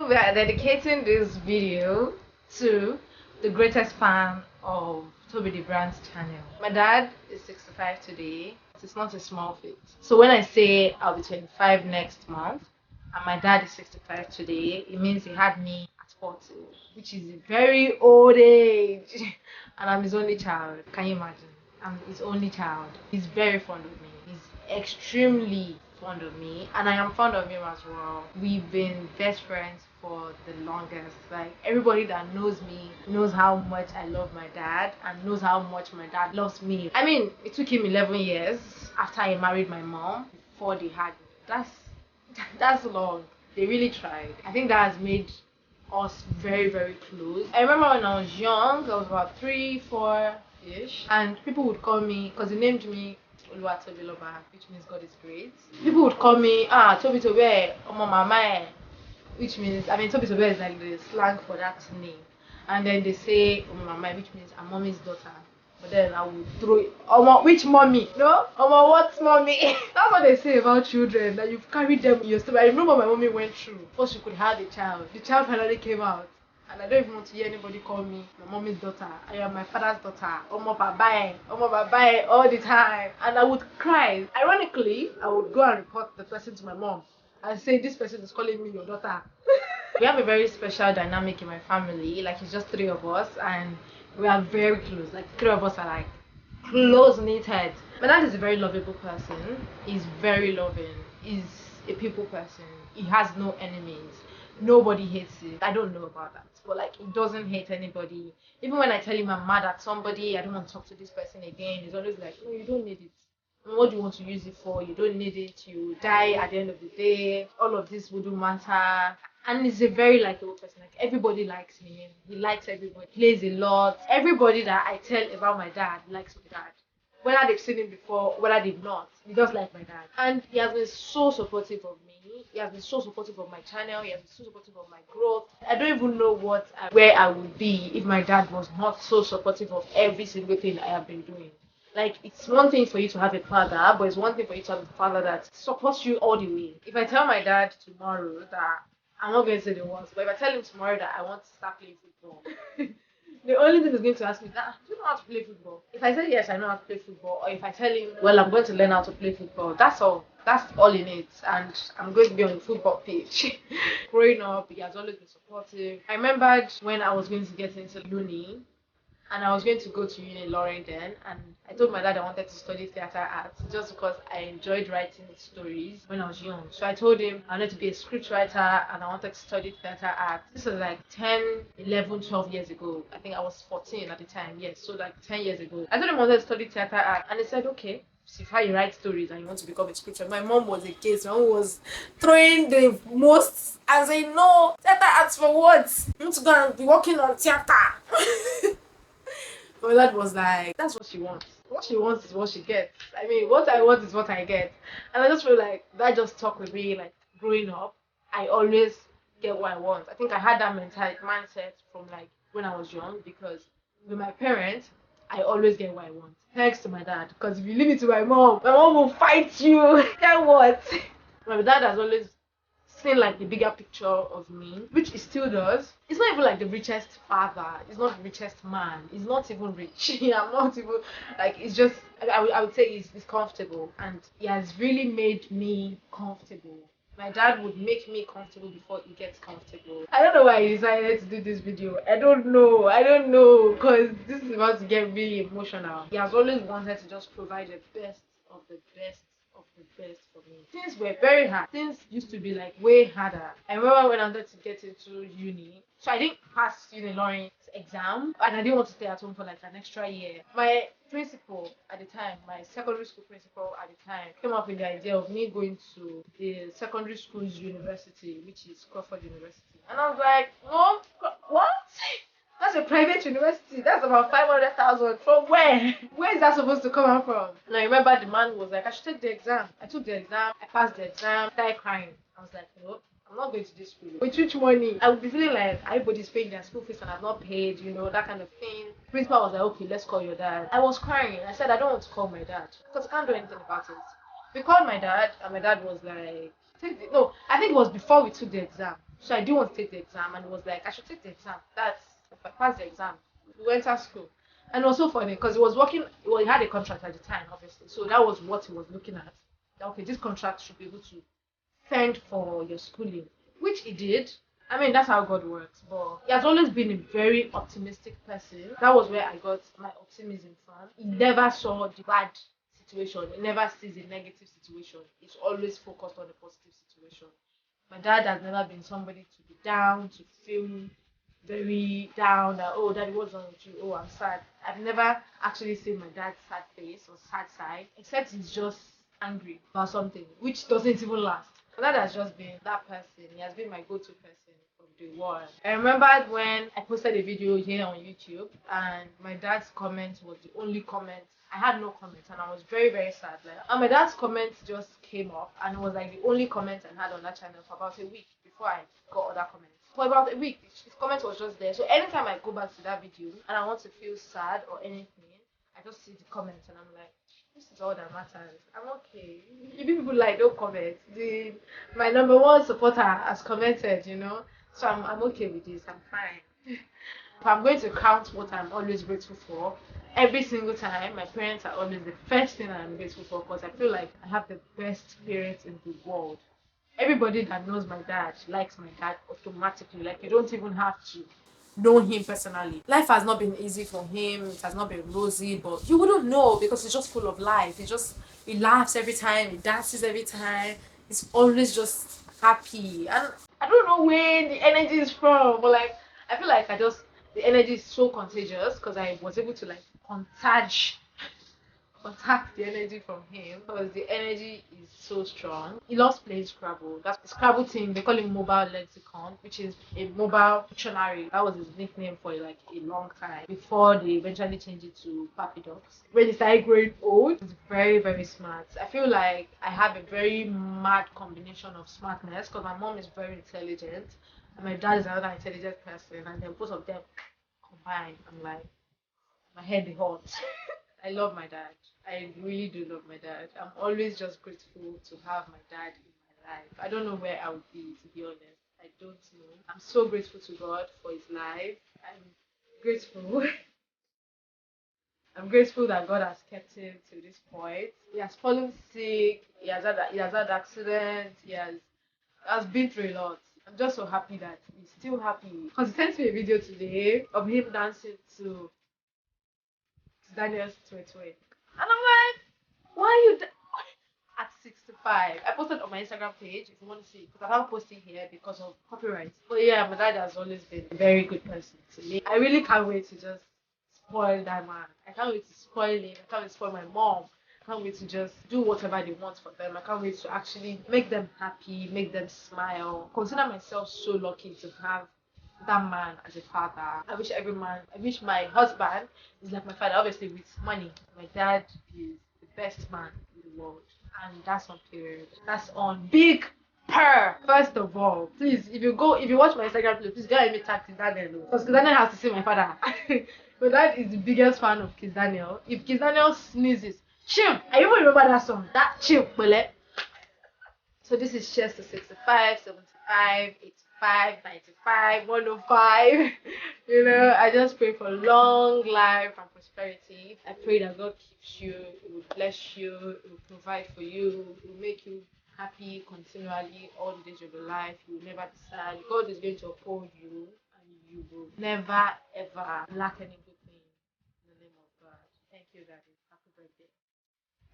we are dedicating this video to the greatest fan of Toby the Brand's channel. My dad is 65 today. It's not a small feat. So when I say I'll be 25 next month and my dad is 65 today, it means he had me at 40, which is a very old age. And I'm his only child. Can you imagine? I'm his only child. He's very fond of me. He's extremely fond of me, and I am fond of him as well. We've been best friends for the longest. Like, everybody that knows me knows how much I love my dad and knows how much my dad loves me. I mean, it took him 11 years after I married my mom before they had me. That's long. They really tried. I think that has made us very, very close. I remember when I was young, I was about 3, 4 ish, and people would call me, because they named me Oluwatobiloba, which means God is great. People would call me Tobi Tobe Omo Mama, which means, I mean, Tobi Tobe is like the slang for that name. And then they say Omo Mama, which means I'm mommy's daughter. But then I would throw it. Omo, which mommy? No? Omo, what mommy? That's what they say about children, that you've carried them in your stomach. I remember my mommy went through before she could have a child. The child finally came out. And I don't even want to hear anybody call me my mommy's daughter. I am my father's daughter. Omo babae, all the time. And I would cry. Ironically, I would go and report the person to my mom and say, this person is calling me your daughter. We have a very special dynamic in my family. Like, it's just 3 of us, and we are very close. Like, 3 of us are like close knitted. My dad is a very lovable person. He's very loving. He's a people person. He has no enemies. Nobody hates it. I don't know about that, but like, he doesn't hate anybody. Even when I tell him I'm mad at somebody, I don't want to talk to this person again, he's always like, no, you don't need it. What do you want to use it for? You don't need it. You die at the end of the day. All of this wouldn't matter. And he's a very likable person. Like, everybody likes him. He likes everybody. Plays a lot. Everybody that I tell about my dad likes my dad. Whether they've seen him before, whether they've not, he does like my dad. And he has been so supportive of me. He has been so supportive of my channel. He has been so supportive of my growth. I don't even know where I would be if my dad was not so supportive of every single thing I have been doing. Like, it's one thing for you to have a father, but it's one thing for you to have a father that supports you all the way. If I tell my dad tomorrow that, I'm not going to say the words, but if I tell him tomorrow that I want to start playing football, the only thing he's going to ask me is, do you know how to play football? If I say yes, I know how to play football, or if I tell him, well, I'm going to learn how to play football, that's all. That's all he needs, and I'm going to be on the football pitch. Growing up, he has always been supportive. I remembered when I was going to get into uni, and I was going to go to uni Lauren then, and I told my dad I wanted to study theatre arts just because I enjoyed writing stories when I was young. So I told him I wanted to be a script writer and I wanted to study theatre arts. This was like 10, 11, 12 years ago. I think I was 14 at the time, yes, so like 10 years ago. I told him I wanted to study theatre arts, and he said, okay, see how you write stories and you want to become a scriptwriter. My mom was against. My mom was throwing the most and saying, no, theatre arts for what? You want to go and be working on theatre. My dad was like, that's what she wants. What she wants is what she gets. I mean, what I want is what I get. And I just feel like that just stuck with me. Like, growing up, I always get what I want. I think I had that mindset from like when I was young, because with my parents, I always get what I want. Thanks to my dad. Because if you leave it to my mom will fight you. Then what? My dad has always seen like the bigger picture of me, which he still does. He's not even like the richest father. He's not the richest man. He's not even rich. I'm not even like. It's just I would say he's comfortable, and he has really made me comfortable. My dad would make me comfortable before he gets comfortable. I don't know why I decided to do this video. I don't know, because this is about to get really emotional. He has always wanted to just provide the best of the best of the best for me. Things were very hard. Things used to be like way harder. I remember when I wanted to get into uni, so I didn't pass uni Lawrence exam, and I didn't want to stay at home for like an extra year. My principal at the time, my secondary school principal at the time, came up with the idea of me going to the secondary school's university, which is Crawford University. And I was like, no, what? That's a private university. That's about 500,000. From where? Where is that supposed to come out from? And I remember the man was like, I should take the exam. I took the exam. I passed the exam. I started crying. I was like, no, I'm not going to this school. With which money? I would be feeling like everybody's paying their school fees and I've not paid, that kind of thing. The principal was like, okay, let's call your dad. I was crying. I said, I don't want to call my dad because I can't do anything about it. We called my dad, and my dad was like, no, I think it was before we took the exam. So I didn't want to take the exam, and it was like I should take the exam. That's if I pass the exam. We went to school, and it was so funny because he was working. Well, he had a contract at the time, obviously. So that was what he was looking at. That, okay, this contract should be able to fend for your schooling, which he did. I mean, that's how God works. But he has always been a very optimistic person. That was where I got my optimism from. He never saw the bad situation. He never sees a negative situation. He's always focused on the positive situation. My dad has never been somebody to be down, to feel very down that, oh, daddy, what's wrong with you? Oh, I'm sad. I've never actually seen my dad's sad face or sad side, except he's just angry about something, which doesn't even last. My dad has just been that person. He has been my go-to person from day one. I remembered when I posted a video here on YouTube, and my dad's comment was the only comment. I had no comments, and I was very, very sad. Like, and my dad's comment just came up, and it was like the only comment I had on that channel for about a week before I got other comments. For about a week, his comment was just there. So anytime I go back to that video and I want to feel sad or anything, I just see the comments and I'm like, this is all that matters. I'm okay. If people like don't comment, my number one supporter has commented, you know. So I'm okay with this. I'm fine. If I'm going to count what I'm always grateful for, every single time, my parents are always the first thing that I'm grateful for because I feel like I have the best parents in the world. Everybody that knows my dad likes my dad automatically. Like you don't even have to know him personally. Life has not been easy for him. It has not been rosy, but you wouldn't know because he's just full of life. He laughs every time. He dances every time. He's always just happy, and I don't know where the energy is from. But like I feel like the energy is so contagious because I was able to like contact the energy from him because the energy is so strong. He loves playing Scrabble. That's the Scrabble team. They call it Mobile Lexicon, which is a mobile dictionary. That was his nickname for like a long time before they eventually changed it to Pappy Dogs. When he started growing old, he's very, very smart. I feel like I have a very mad combination of smartness because my mom is very intelligent and my dad is another intelligent person, and then both of them combined, I'm like, my head is hot. I love my dad. I really do love my dad. I'm always just grateful to have my dad in my life. I don't know where I would be, to be honest. I don't know. I'm so grateful to God for his life. I'm grateful. I'm grateful that God has kept him to this point. He has fallen sick. He has had accidents. He has been through a lot. I'm just so happy that he's still happy. Because he sent me a video today of him dancing to Daniel's Twe. And I'm like, why you at 65? I posted on my Instagram page if you want to see, because I haven't posted here because of copyright. But yeah, my dad has always been a very good person to me. I really can't wait to just spoil that man. I can't wait to spoil him. I can't wait to spoil my mom. I can't wait to just do whatever they want for them. I can't wait to actually make them happy, make them smile. Consider myself so lucky to have that man as a father. I wish my husband is like my father, obviously with money. My dad is the best man in the world. And that's on period. That's on big per. First of all, please, if you watch my Instagram, please go and me tag Kiss Daniel. Because Kiss Daniel has to see my father. But that is the biggest fan of Kiss Daniel. If Kiss Daniel sneezes, chill. I even remember that song. That chill, bullet. So this is cheers to 65, 75, 85, 95, 105. You know, I just pray for long life and prosperity. I pray that God keeps you, He will bless you, He will provide for you, He will make you happy continually all the days of your life. You will never be sad. God is going to uphold you and you will never ever lack any good thing in the name of God. Thank you, Daddy. Happy birthday.